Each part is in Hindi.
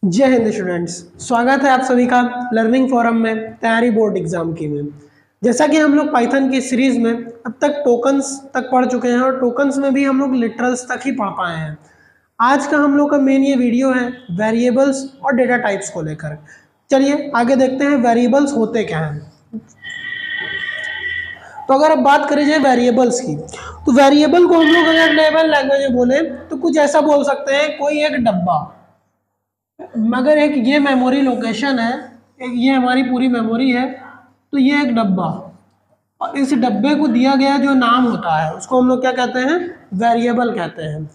जय हिंद स्टूडेंट्स, स्वागत है आप सभी का लर्निंग फोरम में तैयारी बोर्ड एग्जाम की में। जैसा कि हम लोग पाइथन की सीरीज में अब तक टोकन्स तक पढ़ चुके हैं और टोकन्स में भी हम लोग लिटरल्स तक ही पढ़ पाए हैं। आज का हम लोग का मेन ये वीडियो है वेरिएबल्स और डेटा टाइप्स को लेकर। चलिए आगे देखते हैं वेरिएबल्स होते क्या हैं। तो अगर अब बात करें जाए वेरिएबल्स की, तो वेरिएबल को हम लोग अगर लेवल लैंग्वेज में बोले तो कुछ ऐसा बोल सकते हैं, कोई एक डब्बा, मगर एक ये मेमोरी लोकेशन है, एक ये हमारी पूरी मेमोरी है, तो ये एक डब्बा, और इस डब्बे को दिया गया जो नाम होता है उसको हम लोग क्या कहते हैं, वेरिएबल कहते हैं।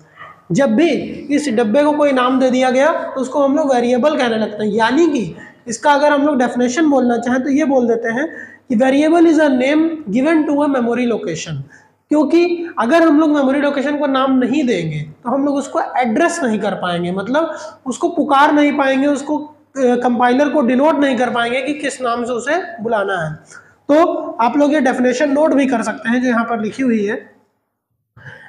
जब भी इस डब्बे को कोई नाम दे दिया गया तो उसको हम लोग वेरिएबल कहने लगते हैं। यानी कि इसका अगर हम लोग डेफिनेशन बोलना चाहें तो ये बोल देते हैं कि variable is a name given to a memory location. क्योंकि अगर हम लोग मेमोरी लोकेशन को नाम नहीं देंगे तो हम लोग उसको एड्रेस नहीं कर पाएंगे, मतलब उसको पुकार नहीं पाएंगे, उसको कंपाइलर को डिनोट नहीं कर पाएंगे कि किस नाम से उसे बुलाना है। तो आप लोग ये डेफिनेशन नोट भी कर सकते हैं जो यहाँ पर लिखी हुई है।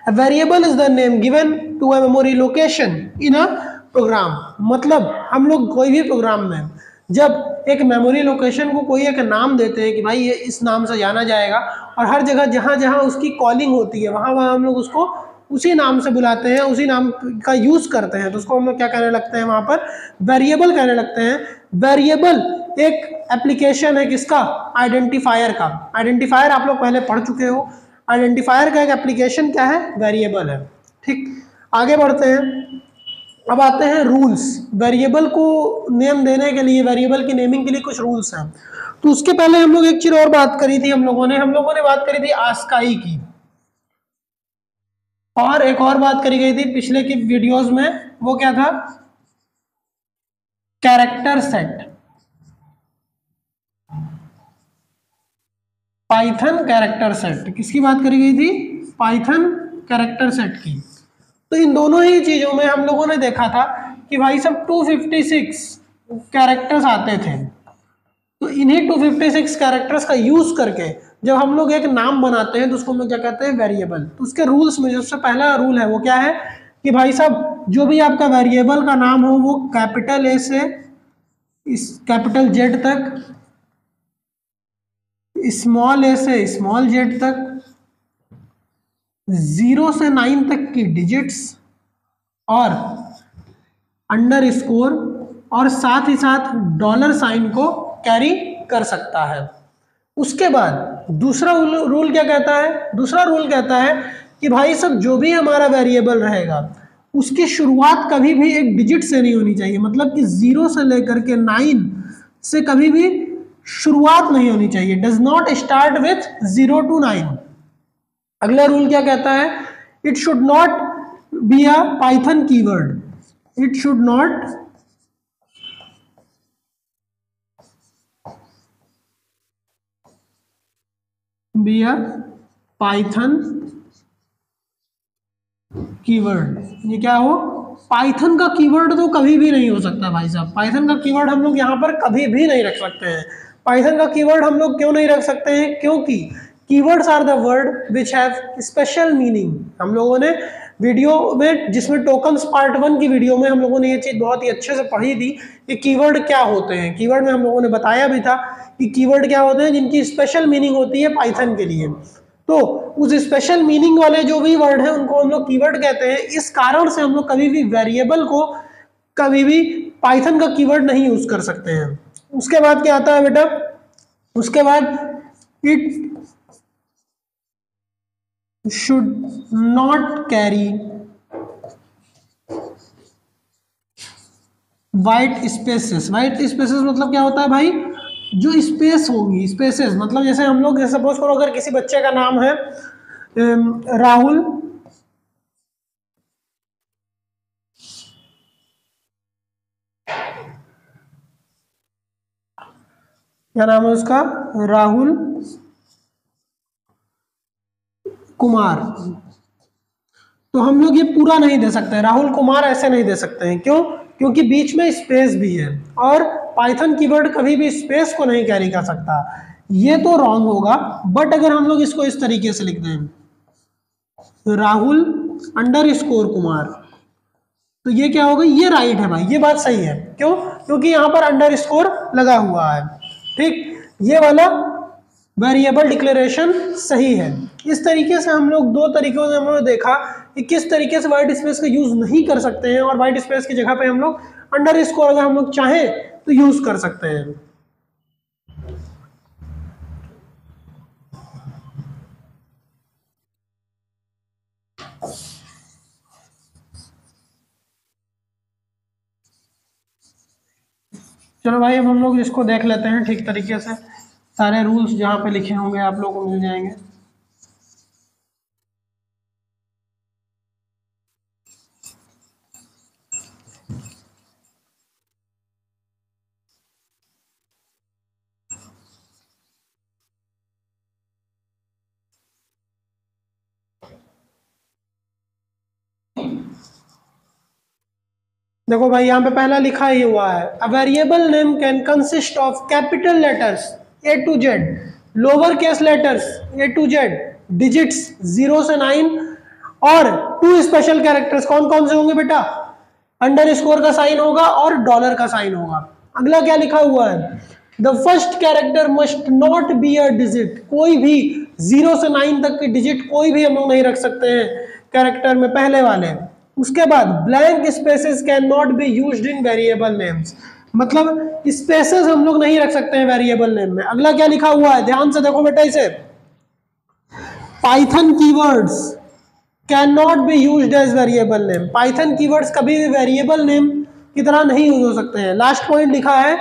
A variable is the name given to a memory location in a program। मतलब हम लोग कोई भी प्रोग्राम में जब एक मेमोरी लोकेशन को कोई एक नाम देते हैं कि भाई ये इस नाम से जाना जाएगा, और हर जगह जहाँ जहाँ उसकी कॉलिंग होती है वहाँ वहाँ हम लोग उसको उसी नाम से बुलाते हैं, उसी नाम का यूज करते हैं, तो उसको हम लोग क्या कहने लगते हैं, वहाँ पर वेरिएबल कहने लगते हैं। वेरिएबल एक एप्लीकेशन है किसका, आइडेंटिफायर का। आइडेंटिफायर आप लोग पहले पढ़ चुके हो। आइडेंटिफायर का एक एप्लीकेशन क्या है, वेरिएबल है। ठीक, आगे बढ़ते हैं। अब आते हैं रूल्स। वेरिएबल को नेम देने के लिए, वेरिएबल की नेमिंग के लिए कुछ रूल्स हैं। तो उसके पहले हम लोग एक चीज और बात करी थी, हम लोगों ने बात करी थी आस्काई की, और एक और बात करी गई थी पिछले की वीडियोस में, वो क्या था, character set, Python character set. किसकी बात करी गई थी, पाइथन कैरेक्टर सेट की। तो इन दोनों ही चीजों में हम लोगों ने देखा था कि भाई सब 256 कैरेक्टर्स आते थे। तो इन्हीं 256 कैरेक्टर्स का यूज करके जब हम लोग एक नाम बनाते हैं तो उसको हम लोग क्या कहते हैं, वेरिएबल। तो उसके रूल्स में सबसे पहला रूल है वो क्या है कि भाई साहब जो भी आपका वेरिएबल का नाम हो वो कैपिटल ए से इस कैपिटल जेड तक, स्मॉल ए से स्मॉल जेड तक, 0 से 9 तक की डिजिट्स, और अंडर स्कोर, और साथ ही साथ डॉलर साइन को कैरी कर सकता है। उसके बाद दूसरा रूल क्या कहता है, दूसरा रूल कहता है कि भाई सब जो भी हमारा वेरिएबल रहेगा उसकी शुरुआत कभी भी एक डिजिट से नहीं होनी चाहिए। मतलब कि 0 से लेकर के 9 से कभी भी शुरुआत नहीं होनी चाहिए। Does not start with 0 to 9। अगला रूल क्या कहता है, it should not be a Python keyword. It should not be a Python keyword. ये क्या हो, पाइथन का कीवर्ड तो कभी भी नहीं हो सकता भाई साहब। पाइथन का कीवर्ड हम लोग यहाँ पर कभी भी नहीं रख सकते हैं। पाइथन का कीवर्ड हम लोग क्यों नहीं रख सकते हैं, क्योंकि keywords are the word which have special meaning. हम लोगों ने वीडियो में, जिसमें टोकन्स पार्ट 1 की वीडियो में हम लोगों ने ये चीज़ बहुत ही अच्छे से पढ़ी थी कि कीवर्ड क्या होते हैं। कीवर्ड में हम लोगों ने बताया भी था कि कीवर्ड क्या होते हैं जिनकी स्पेशल मीनिंग होती है पाइथन के लिए। तो उस स्पेशल मीनिंग वाले जो भी वर्ड है उनको हम लोग कीवर्ड कहते हैं। इस कारण से हम लोग कभी भी वेरिएबल को कभी भी पाइथन का कीवर्ड नहीं यूज कर सकते हैं। उसके बाद क्या आता है बेटा, उसके बाद it should not carry white spaces. White spaces मतलब क्या होता है भाई, जो स्पेस होगी, स्पेसेस मतलब जैसे हम लोग सपोज करो अगर किसी बच्चे का नाम है राहुल, क्या नाम है उसका, राहुल कुमार, तो हम लोग ये पूरा नहीं दे सकते, राहुल कुमार ऐसे नहीं दे सकते हैं। क्यों, क्योंकि बीच में स्पेस भी है, और पाइथन कीवर्ड कभी भी स्पेस को नहीं कैरी कर सकता। ये तो रॉन्ग होगा। बट अगर हम लोग इसको इस तरीके से लिख दें, राहुल अंडर स्कोर कुमार, तो ये क्या होगा, ये राइट है भाई, ये बात सही है। क्यों? क्योंकि यहाँ पर अंडर स्कोर लगा हुआ है। ठीक, ये वाला वेरिएबल डिक्लेरेशन सही है। इस तरीके से हम लोग दो तरीकों से हम लोग देखा कि किस तरीके से वाइट स्पेस का यूज नहीं कर सकते हैं, और वाइट स्पेस की जगह पे हम लोग अंडर स्कोर अगर हम लोग चाहें तो यूज कर सकते हैं। चलो भाई, अब हम लोग इसको देख लेते हैं ठीक तरीके से। सारे रूल्स जहाँ पे लिखे होंगे आप लोगों को मिल जाएंगे। देखो भाई, यहाँ पे पहला लिखा ही हुआ है, a variable name can consist of capital letters A to Z, lower case letters A to Z, digits 0 से 9 और 2 स्पेशल कैरेक्टर्स। कौन कौन से होंगे बेटा? अंडर स्कोर का साइन होगा और डॉलर का साइन होगा। अगला क्या लिखा हुआ है? The first character must not be a digit, कोई भी 0 से 9 तक की डिजिट कोई भी हम लोग नहीं रख सकते हैं कैरेक्टर में, पहले वाले। उसके बाद blank spaces can not be used in variable names, मतलब स्पेसेस हम लोग नहीं रख सकते हैं वेरिएबल नेम में। अगला क्या लिखा हुआ है, ध्यान से देखो बेटा इसे, Python keywords can not be used as variable name, Python keywords कभी भी वेरिएबल नेम की तरह नहीं यूज हो सकते हैं। लास्ट पॉइंट लिखा है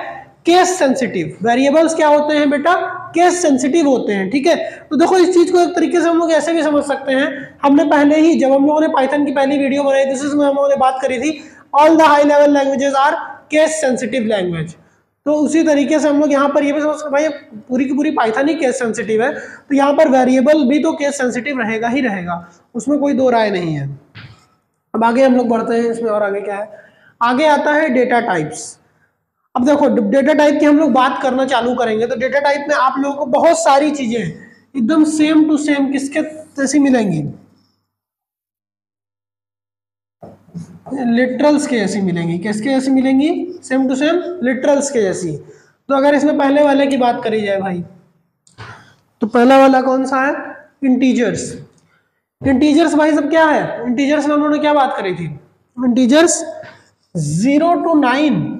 केस सेंसिटिव, वेरिएबल्स क्या होते हैं बेटा? केस सेंसिटिव होते हैं। ठीक है, तो देखो इस चीज को एक तरीके से हम लोग ऐसे भी समझ सकते हैं, हमने पहले ही जब हम लोगों ने पाइथन की पहली वीडियो बनाई थी उसमें हम लोगों ने बात करी थी all the high level languages are case sensitive language. तो उसी तरीके से हम लोग यहाँ पर ये भी समझ सकते भाई पूरी की पूरी पाइथन ही केस सेंसिटिव है, तो यहाँ पर वेरिएबल भी तो केस सेंसिटिव रहेगा ही रहेगा, उसमें कोई दो राय नहीं है। अब आगे हम लोग बढ़ते हैं इसमें, और आगे क्या है? आगे आता है डेटा टाइप्स। अब देखो डेटा टाइप की हम लोग बात करना चालू करेंगे तो डेटा टाइप में आप लोगों को बहुत सारी चीजें एकदम सेम टू सेम किसके जैसी मिलेंगी? लिटरल्स के जैसी मिलेंगी। किसके जैसी मिलेंगी? सेम टू सेम लिटरल्स के जैसी। तो अगर इसमें पहले वाले की बात करी जाए भाई, तो पहला वाला कौन सा है? इंटीजर्स। इंटीजर्स भाई सब क्या है? इंटीजर्स में हम लोगों ने क्या बात करी थी? इंटीजर्स 0 to 9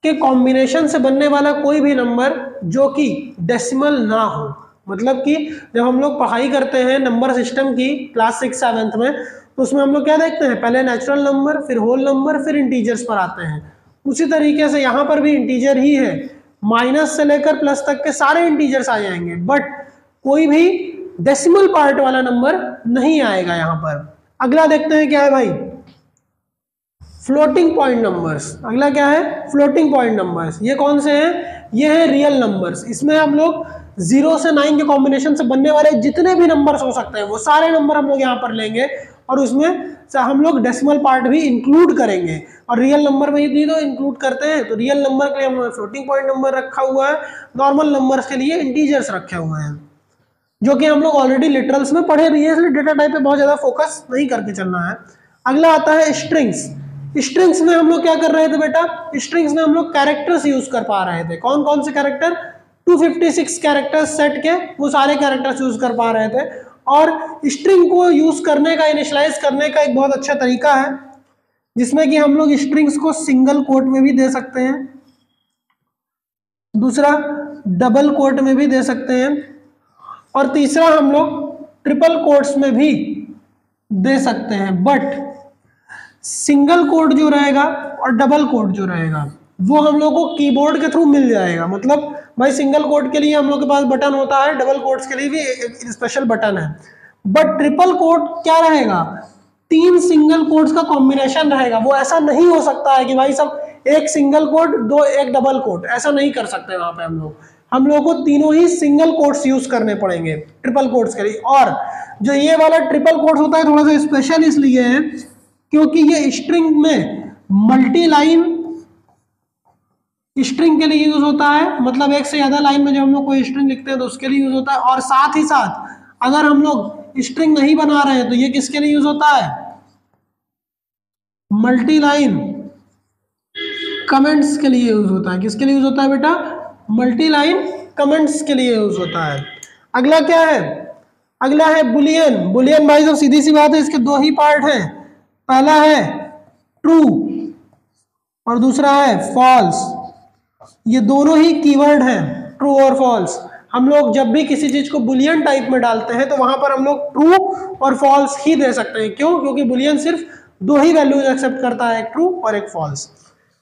के कॉम्बिनेशन से बनने वाला कोई भी नंबर जो कि डेसिमल ना हो। मतलब कि जब हम लोग पढ़ाई करते हैं नंबर सिस्टम की क्लास 6-7 में, तो उसमें हम लोग क्या देखते हैं? पहले नेचुरल नंबर, फिर होल नंबर, फिर इंटीजर्स पर आते हैं। उसी तरीके से यहाँ पर भी इंटीजर ही है, माइनस से लेकर प्लस तक के सारे इंटीजर्स आ जाएंगे, बट कोई भी डेसिमल पार्ट वाला नंबर नहीं आएगा यहाँ पर। अगला देखते हैं क्या है भाई? Floating point numbers. अगला क्या है? Floating point numbers. ये कौन से हैं? ये है रियल नंबर्स। इसमें हम लोग 0 से 9 के कॉम्बिनेशन से बनने वाले जितने भी नंबर्स हो सकते हैं वो सारे नंबर हम लोग यहाँ पर लेंगे, और उसमें हम लोग डेसिमल पार्ट भी इंक्लूड करेंगे। और रियल नंबर में ही तो इंक्लूड करते हैं, तो रियल नंबर के लिए हम लोग फ्लोटिंग पॉइंट नंबर रखा हुआ है, नॉर्मल नंबर्स के लिए इंटीजर्स रखे हुए हैं, जो कि हम लोग ऑलरेडी लिटरल्स में पढ़े भी है, इसलिए डेटा टाइप पे बहुत ज्यादा फोकस नहीं करके चलना है। अगला आता है स्ट्रिंग्स। स्ट्रिंग्स में हम लोग क्या कर रहे थे बेटा? स्ट्रिंग्स में हम लोग कैरेक्टर्स यूज कर पा रहे थे। कौन कौन से कैरेक्टर? 256 कैरेक्टर्स सेट के वो सारे कैरेक्टर्स यूज कर पा रहे थे। और स्ट्रिंग को यूज करने का, इनिशियलाइज करने का एक बहुत अच्छा तरीका है, जिसमें कि हम लोग स्ट्रिंग्स को सिंगल कोट में भी दे सकते हैं, दूसरा डबल कोट में भी दे सकते हैं, और तीसरा हम लोग ट्रिपल कोट्स में भी दे सकते हैं। बट सिंगल कोट जो रहेगा और डबल कोट जो रहेगा वो हम लोग को कीबोर्ड के थ्रू मिल जाएगा। मतलब भाई सिंगल कोट के लिए हम लोग के पास बटन होता है, डबल कोट्स के लिए भी एक स्पेशल बटन है। बट ट्रिपल कोट क्या रहेगा? 3 सिंगल कोट्स का कॉम्बिनेशन रहेगा। वो ऐसा नहीं हो सकता है कि भाई सब एक सिंगल कोट दो एक डबल कोट, ऐसा नहीं कर सकते वहां पे हम लोग को तीनों ही सिंगल कोट्स यूज करने पड़ेंगे ट्रिपल कोट्स के लिए। और जो ये वाला ट्रिपल कोट्स होता है थोड़ा सा स्पेशल इसलिए है क्योंकि ये स्ट्रिंग में मल्टी लाइन स्ट्रिंग के लिए यूज होता है, मतलब एक से ज्यादा लाइन में जब हम लोग कोई स्ट्रिंग लिखते हैं तो उसके लिए यूज होता है। और साथ ही साथ अगर हम लोग स्ट्रिंग नहीं बना रहे हैं तो ये किसके लिए यूज होता है? मल्टी लाइन कमेंट्स के लिए यूज होता है। किसके लिए यूज होता है बेटा? मल्टी लाइन कमेंट्स के लिए यूज होता है। अगला क्या है? अगला है बुलियन। बुलियन भाई साहब सीधी सी बात है, इसके दो ही पार्ट हैं, पहला है ट्रू और दूसरा है फॉल्स। ये दोनों ही कीवर्ड हैं, ट्रू और फॉल्स। हम लोग जब भी किसी चीज को बुलियन टाइप में डालते हैं तो वहां पर हम लोग ट्रू और फॉल्स ही दे सकते हैं। क्यों? क्योंकि बुलियन सिर्फ दो ही वैल्यूज एक्सेप्ट करता है, एक ट्रू और एक फॉल्स।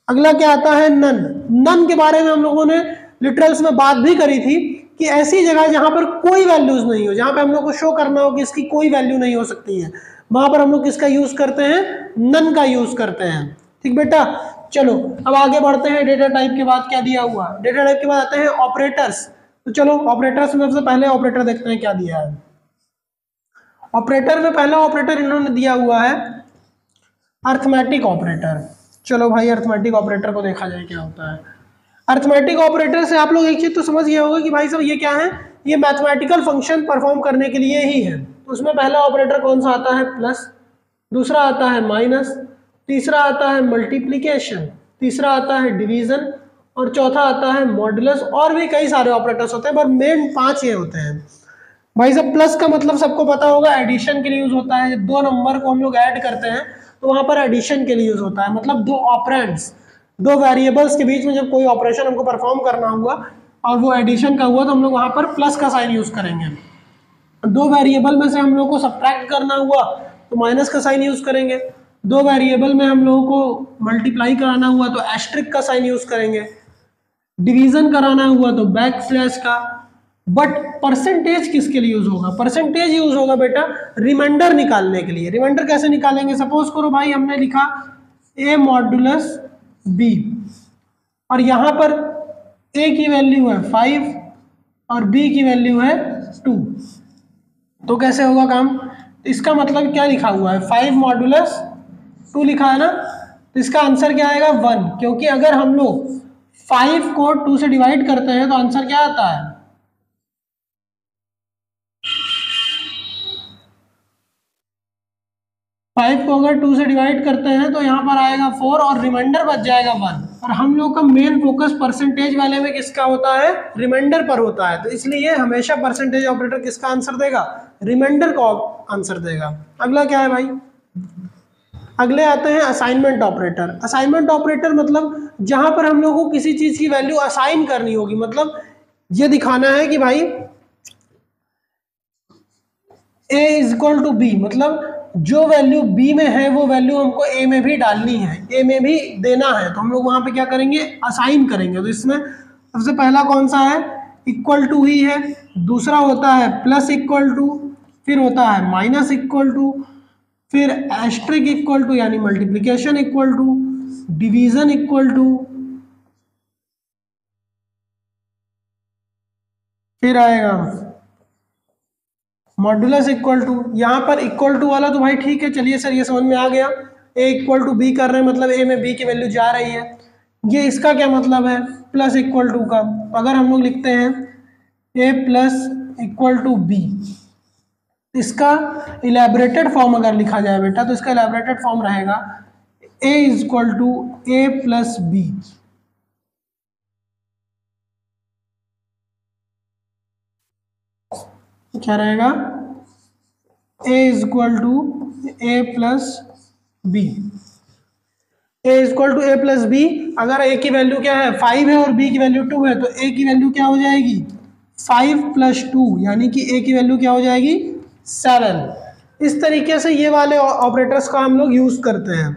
अगला क्या आता है? नन। नन के बारे में हम लोगों ने लिटरल्स में बात भी करी थी कि ऐसी जगह जहां पर कोई वैल्यूज नहीं हो, जहां पे हम लोग को शो करना हो कि इसकी कोई वैल्यू नहीं हो सकती है, वहां पर हम लोग किसका यूज करते हैं? नन का यूज करते हैं। ठीक बेटा, चलो अब आगे बढ़ते हैं। डेटा टाइप के बाद क्या दिया हुआ? डेटा टाइप के बाद आते हैं ऑपरेटर्स। तो चलो ऑपरेटर्स में सबसे पहले ऑपरेटर देखते हैं क्या दिया है। ऑपरेटर में पहला ऑपरेटर इन्होंने दिया हुआ है अर्थमेटिक ऑपरेटर। चलो भाई अर्थमेटिक ऑपरेटर को देखा जाए क्या होता है। अर्थमेटिक ऑपरेटर से आप लोग एक चीज तो समझ गए होंगे कि भाई साहब ये क्या है? ये मैथमेटिकल फंक्शन परफॉर्म करने के लिए ही है। तो उसमें पहला ऑपरेटर कौन सा आता है? प्लस, दूसरा आता है माइनस, तीसरा आता है मल्टीप्लिकेशन, तीसरा आता है डिवीजन और चौथा आता है मॉडुलस। और भी कई सारे ऑपरेटर्स होते हैं पर मेन 5 ये होते हैं। भाई साहब प्लस का मतलब सबको पता होगा, एडिशन के लिए यूज होता है। दो नंबर को हम लोग ऐड करते हैं तो वहां पर एडिशन के लिए यूज होता है। मतलब दो ऑपरेंड्स, दो वेरिएबल्स के बीच में जब कोई ऑपरेशन हमको परफॉर्म करना हुआ और वो एडिशन का हुआ तो हम लोग वहां पर प्लस का साइन यूज करेंगे। दो वेरिएबल में से हम लोग को सब्ट्रैक्ट करना हुआ तो माइनस का साइन यूज करेंगे। दो वेरिएबल में हम लोगों को मल्टीप्लाई कराना हुआ तो एस्ट्रिक का साइन यूज करेंगे। डिवीजन कराना हुआ तो बैक स्लैश का। बट परसेंटेज किसके लिए यूज होगा? परसेंटेज यूज होगा बेटा रिमाइंडर निकालने के लिए। रिमाइंडर कैसे निकालेंगे? सपोज करो भाई हमने लिखा a मॉडुलस b और यहां पर a की वैल्यू है 5 और b की वैल्यू है 2, तो कैसे होगा काम? इसका मतलब क्या लिखा हुआ है? 5 मॉडुलस 2 लिखा है ना, तो इसका आंसर क्या आएगा? 1। क्योंकि अगर हम लोग 5 को 2 से डिवाइड करते हैं तो आंसर क्या आता है? 5 को अगर 2 से डिवाइड करते हैं तो यहाँ पर आएगा 4 और रिमाइंडर बच जाएगा 1। और हम लोग का मेन फोकस परसेंटेज वाले में किसका होता है? रिमाइंडर पर होता है। तो इसलिए हमेशा परसेंटेज ऑपरेटर किसका आंसर देगा? रिमाइंडर का आंसर देगा। अगला क्या है भाई? अगले आते हैं असाइनमेंट ऑपरेटर। असाइनमेंट ऑपरेटर मतलब जहां पर हम लोग को किसी चीज की वैल्यू असाइन करनी होगी। मतलब ये दिखाना है कि भाई a is equal to B, मतलब जो वैल्यू b में है वो वैल्यू हमको a में भी डालनी है, a में भी देना है। तो हम लोग वहां पे क्या करेंगे? असाइन करेंगे। तो इसमें सबसे पहला कौन सा है? इक्वल टू ही है। दूसरा होता है प्लस इक्वल टू, फिर होता है माइनस इक्वल टू, फिर एस्ट्रिक इक्वल टू यानी multiplication equal to, division equal to, फिर आएगा मॉडुलस इक्वल टू। यहाँ पर इक्वल टू वाला तो भाई ठीक है, चलिए सर ये समझ में आ गया। ए इक्वल टू बी कर रहे हैं मतलब ए में बी की वैल्यू जा रही है। ये इसका क्या मतलब है? प्लस इक्वल टू का। अगर हम लोग लिखते हैं A plus equal to B, इसका इलेबरेटेड फॉर्म अगर लिखा जाए बेटा तो इसका इलेबरेटेड फॉर्म रहेगा A is equal to A plus B. क्या रहेगा? a is equal to A plus B. A is equal to A plus B. अगर a की वैल्यू क्या है? 5 है और b की वैल्यू 2 है तो a की वैल्यू क्या हो जाएगी? 5 प्लस 2 यानी कि a की वैल्यू क्या हो जाएगी? 7। इस तरीके से ये वाले ऑपरेटर्स का हम लोग यूज करते हैं।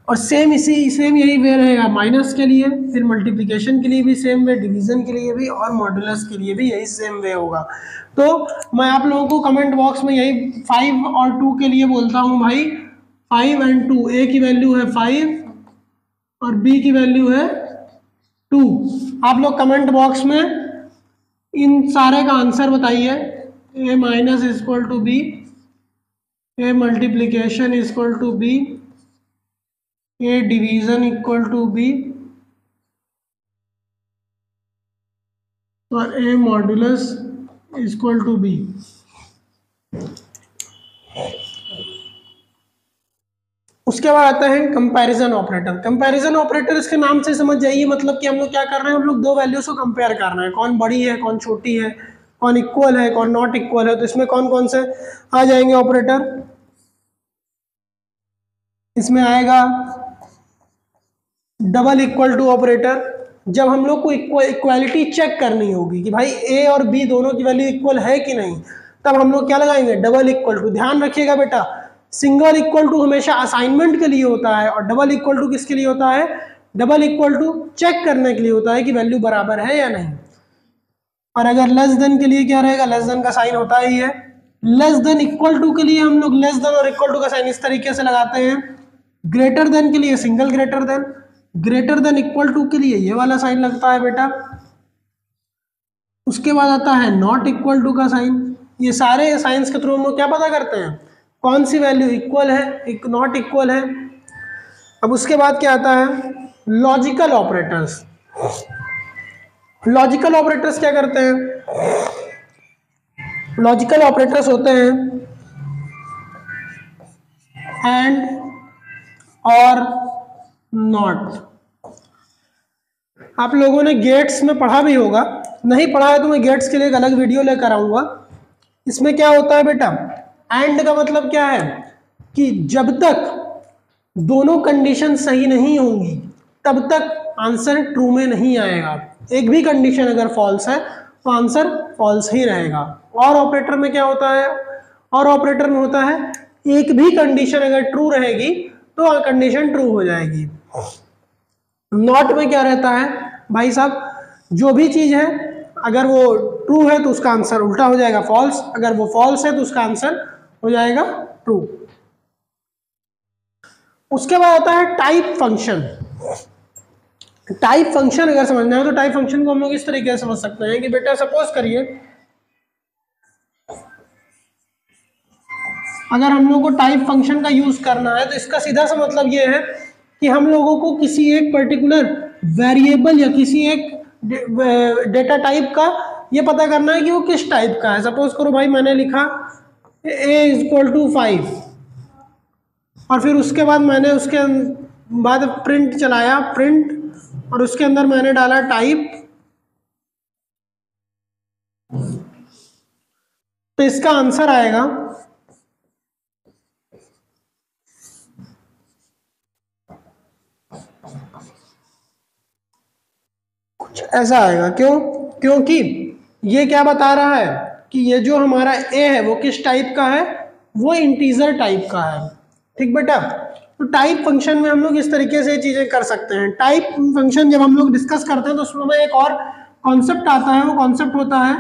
और सेम यही वे रहेगा माइनस के लिए, फिर मल्टीप्लिकेशन के लिए भी सेम वे, डिवीजन के लिए भी और मॉडुलस के लिए भी यही सेम वे होगा। तो मैं आप लोगों को कमेंट बॉक्स में यही 5 और 2 के लिए बोलता हूँ भाई, 5 एंड 2, ए की वैल्यू है 5 और बी की वैल्यू है 2। आप लोग कमेंट बॉक्स में इन सारे का आंसर बताइए। A minus is equal to B, A multiplication is equal to B, A division equal to B और A modulus equal to B. उसके बाद आता है कंपैरिजन ऑपरेटर। कंपैरिजन ऑपरेटर इसके नाम से समझ जाइए, मतलब कि हम लोग क्या कर रहे हैं, हम लोग दो वैल्यूज को कंपेयर कर रहे हैं, कौन बड़ी है कौन छोटी है, कौन इक्वल है कौन नॉट इक्वल है। तो इसमें कौन कौन से आ जाएंगे ऑपरेटर, इसमें आएगा डबल इक्वल टू ऑपरेटर। जब हम लोग को इक्वालिटी चेक करनी होगी कि भाई ए और बी दोनों की वैल्यू इक्वल है कि नहीं, तब हम लोग क्या लगाएंगे, डबल इक्वल टू। ध्यान रखिएगा बेटा, सिंगल इक्वल टू हमेशा असाइनमेंट के लिए होता है और डबल इक्वल टू किसके लिए होता है, डबल इक्वल टू चेक करने के लिए होता है कि वैल्यू बराबर है या नहीं। और अगर लेस देन के लिए क्या रहेगा, लेस देन का साइन होता ही है। लेस देन इक्वल टू के लिए हम लोग लेस देन और इक्वल टू का साइन इस तरीके से लगाते हैं। ग्रेटर देन के लिए single greater than, greater than equal to के लिए ये वाला साइन लगता है बेटा। उसके बाद आता है नॉट इक्वल टू का साइन। ये सारे साइंस के थ्रू हम लोग क्या पता करते हैं, कौन सी वैल्यू इक्वल है नॉट इक्वल है। अब उसके बाद क्या आता है, लॉजिकल ऑपरेटर्स। लॉजिकल ऑपरेटर्स क्या करते हैं, लॉजिकल ऑपरेटर्स होते हैं एंड और नॉट। आप लोगों ने गेट्स में पढ़ा भी होगा, नहीं पढ़ा है तो मैं गेट्स के लिए एक अलग वीडियो लेकर आऊंगा। इसमें क्या होता है बेटा, एंड का मतलब क्या है कि जब तक दोनों कंडीशन सही नहीं होंगी तब तक आंसर ट्रू में नहीं आएगा। एक भी कंडीशन अगर फॉल्स है तो आंसर फॉल्स ही रहेगा। और ऑपरेटर में क्या होता है, और ऑपरेटर में होता है एक भी कंडीशन अगर ट्रू रहेगी तो कंडीशन ट्रू हो जाएगी। नॉट में क्या रहता है भाई साहब, जो भी चीज है अगर वो ट्रू है तो उसका आंसर उल्टा हो जाएगा फॉल्स, अगर वो फॉल्स है तो उसका आंसर हो जाएगा ट्रू। उसके बाद आता है टाइप फंक्शन। टाइप फंक्शन अगर समझना है तो टाइप फंक्शन को हम लोग इस तरीके से समझ सकते हैं कि बेटा सपोज करिए अगर हम लोग को टाइप फंक्शन का यूज करना है तो इसका सीधा सा मतलब ये है कि हम लोगों को किसी एक पर्टिकुलर वेरिएबल या किसी एक डेटा टाइप का ये पता करना है कि वो किस टाइप का है। सपोज करो भाई मैंने लिखा a=5 और फिर उसके बाद मैंने उसके बाद प्रिंट चलाया, प्रिंट, और उसके अंदर मैंने डाला टाइप, तो इसका आंसर आएगा कुछ ऐसा आएगा। क्यों, क्योंकि ये क्या बता रहा है कि ये जो हमारा ए है वो किस टाइप का है, वो इंटीजर टाइप का है। ठीक बेटा, तो टाइप फंक्शन में हम लोग इस तरीके से चीजें कर सकते हैं। टाइप फंक्शन जब हम लोग डिस्कस करते हैं तो उसमें एक और कॉन्सेप्ट आता है, वो कॉन्सेप्ट होता है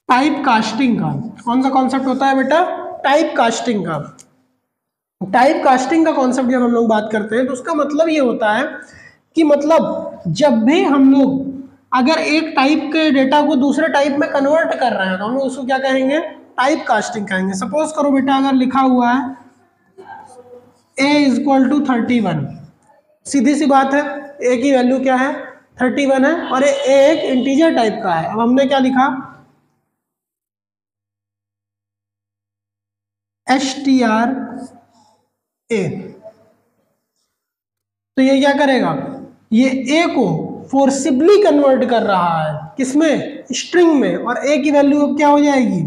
टाइप कास्टिंग का। कौन सा कॉन्सेप्ट होता है बेटा, टाइप कास्टिंग का। टाइप कास्टिंग का कॉन्सेप्ट जब हम लोग बात करते हैं तो उसका मतलब ये होता है कि मतलब जब भी हम लोग अगर एक टाइप के डेटा को दूसरे टाइप में कन्वर्ट कर रहे हैं तो हम लोग उसको क्या कहेंगे, टाइप कास्टिंग कहेंगे। सपोज करो बेटा अगर लिखा हुआ है a=31, सीधी सी बात है a की वैल्यू क्या है 31 है और a एक इंटीजर टाइप का है। अब हमने क्या लिखा str a, तो ये क्या करेगा, ये a को फोर्सिबली कन्वर्ट कर रहा है किसमें, स्ट्रिंग में, और a की वैल्यू अब क्या हो जाएगी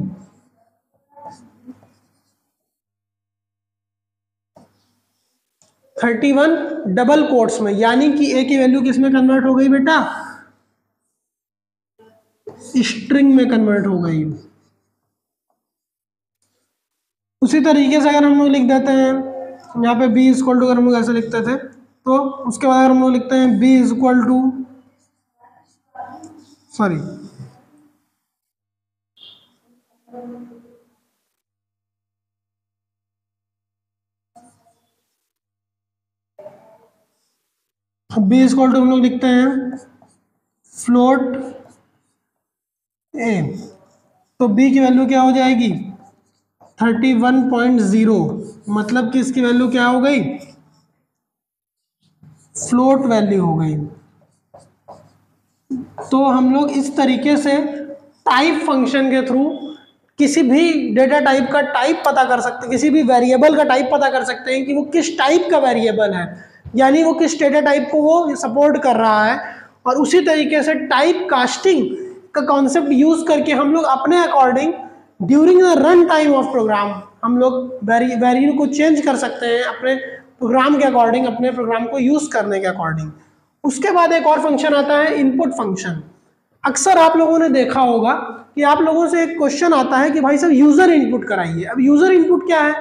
31 डबल कोट्स में, यानी कि a की वैल्यू किस में कन्वर्ट हो गई बेटा, स्ट्रिंग में कन्वर्ट हो गई। उसी तरीके से अगर हम लोग लिख देते हैं यहाँ पे b इक्वल टू, अगर हम लोग ऐसे लिखते थे तो उसके बाद हम लोग लिखते हैं b equal to, sorry b equal to हम लोग लिखते हैं फ्लोट a, तो b की वैल्यू क्या हो जाएगी 31.0, मतलब कि इसकी वैल्यू क्या हो गई, फ्लोट वैल्यू हो गई। तो हम लोग इस तरीके से टाइप फंक्शन के थ्रू किसी भी डेटा टाइप का टाइप पता कर सकते हैं, किसी भी वेरिएबल का टाइप पता कर सकते हैं कि वो किस टाइप का वेरिएबल है, यानी वो किस डेटा टाइप को वो सपोर्ट कर रहा है। और उसी तरीके से टाइप कास्टिंग का कॉन्सेप्ट यूज करके हम लोग अपने according during the run time of program हम लोग वैल्यू को चेंज कर सकते हैं अपने प्रोग्राम के अकॉर्डिंग, अपने प्रोग्राम को यूज करने के अकॉर्डिंग। उसके बाद एक और फंक्शन आता है इनपुट फंक्शन। अक्सर आप लोगों ने देखा होगा कि आप लोगों से एक क्वेश्चन आता है कि भाई साहब यूजर इनपुट कराइए। अब यूजर इनपुट क्या है?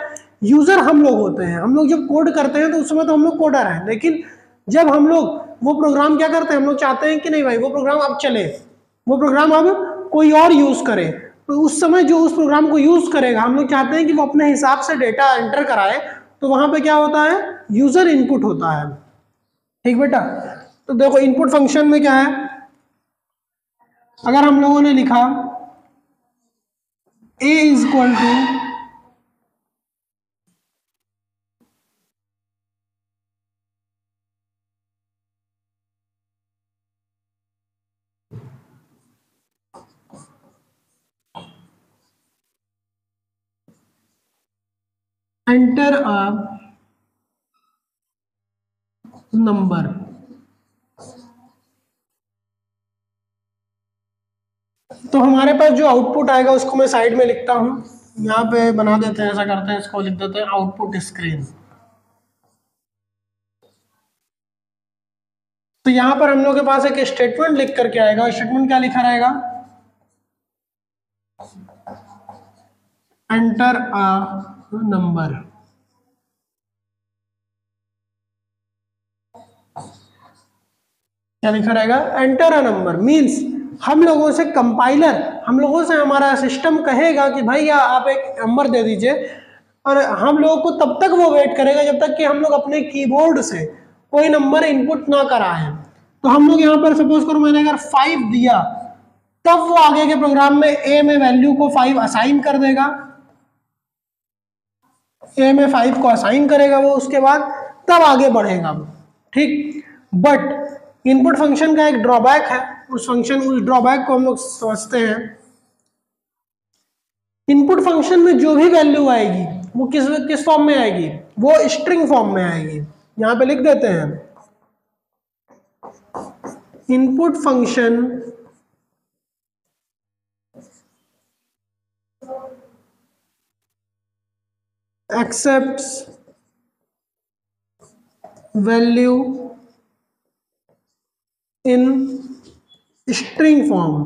यूजर हम लोग होते हैं, हम लोग जब कोड करते हैं तो उस समय तो हम लोग कोडर हैं, लेकिन जब हम लोग वो प्रोग्राम क्या करते हैं, हम लोग चाहते हैं कि नहीं भाई वो प्रोग्राम अब चले, वो प्रोग्राम अब कोई और यूज करे, तो उस समय जो उस प्रोग्राम को यूज करेगा हम लोग चाहते हैं कि वो अपने हिसाब से डेटा एंटर कराए, तो वहां पे क्या होता है? यूजर इनपुट होता है। ठीक बेटा, तो देखो इनपुट फंक्शन में क्या है, अगर हम लोगों ने लिखा a is equal to enter a number, तो हमारे पास जो आउटपुट आएगा उसको मैं साइड में लिखता हूं, यहाँ पे बना देते हैं, ऐसा करते हैं, इसको लिख देते हैं आउटपुट स्क्रीन। तो यहाँ पर हम लोग के पास एक स्टेटमेंट लिख करके आएगा, स्टेटमेंट क्या लिखा रहेगा? Enter a number. क्या लिखा रहेगा? Enter a number. मीन्स हम लोगों से कंपाइलर, हम लोगों से हमारा सिस्टम कहेगा कि भैया आप एक नंबर दे दीजिए, और हम लोगों को तब तक वो वेट करेगा जब तक कि हम लोग अपने कीबोर्ड से कोई नंबर इनपुट ना कराएं। तो हम लोग यहाँ पर सपोज करो मैंने अगर 5 दिया, तब वो आगे के प्रोग्राम में ए में वैल्यू को 5 असाइन कर देगा, ए में 5 को असाइन करेगा वो, उसके बाद तब आगे बढ़ेगा। ठीक, बट इनपुट फंक्शन का एक ड्रॉबैक है, उस ड्रॉबैक को हम लोग समझते हैं। इनपुट फंक्शन में जो भी वैल्यू आएगी वो किस फॉर्म में आएगी? वो स्ट्रिंग फॉर्म में आएगी। यहां पे लिख देते हैं input function accepts value in string form।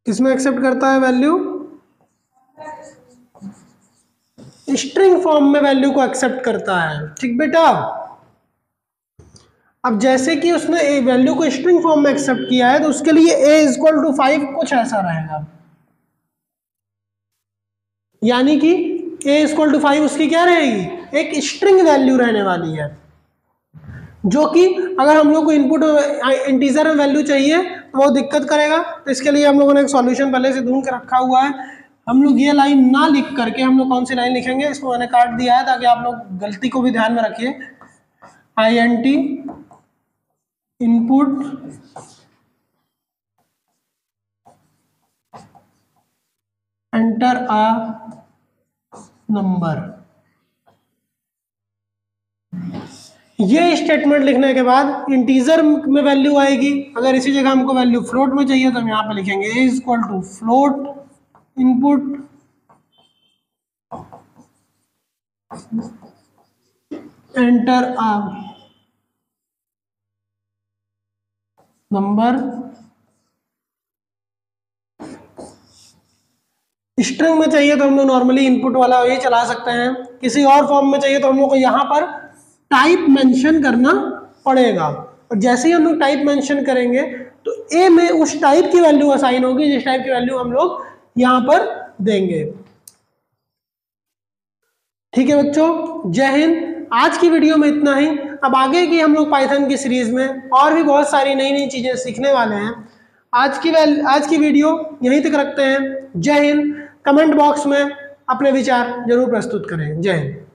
किसमें एक्सेप्ट करता है वैल्यू? स्ट्रिंग फॉर्म में वैल्यू को एक्सेप्ट करता है। ठीक बेटा, अब जैसे कि उसने ए वैल्यू को स्ट्रिंग फॉर्म में एक्सेप्ट किया है, तो उसके लिए a इज इक्वल टू 5 कुछ ऐसा रहेगा, यानी कि a इज इक्वल टू 5 उसकी क्या रहेगी? एक स्ट्रिंग वैल्यू रहने वाली है, जो कि अगर हम लोग को इनपुट इंटीजर में वैल्यू चाहिए तो वो दिक्कत करेगा। तो इसके लिए हम लोगों ने एक सॉल्यूशन पहले से ढूंढ के रखा हुआ है। हम लोग ये लाइन ना लिख करके हम लोग कौन सी लाइन लिखेंगे, इसको मैंने काट दिया है ताकि आप लोग गलती को भी ध्यान में रखिए। INT input enter a number. ये स्टेटमेंट लिखने के बाद इंटीजर में वैल्यू आएगी, अगर इसी जगह हमको वैल्यू फ्लोट में चाहिए तो हम यहाँ पे लिखेंगे a is equal to float input enter a number. String में चाहिए तो हम लोग नॉर्मली इनपुट वाला ये चला सकते हैं, किसी और फॉर्म में चाहिए तो हम लोग को यहाँ पर टाइप मेंशन करना पड़ेगा, और जैसे ही हम लोग टाइप मेंशन करेंगे तो ए में उस टाइप की वैल्यू असाइन होगी जिस टाइप की वैल्यू हम लोग यहां पर देंगे। ठीक है बच्चों, जय हिंद। आज की वीडियो में इतना ही। अब आगे की हम लोग पाइथन की सीरीज में और भी बहुत सारी नई नई चीजें सीखने वाले हैं। आज की वीडियो यहीं तक रखते हैं। जय हिंद। कमेंट बॉक्स में अपने विचार जरूर प्रस्तुत करें। जय हिंद।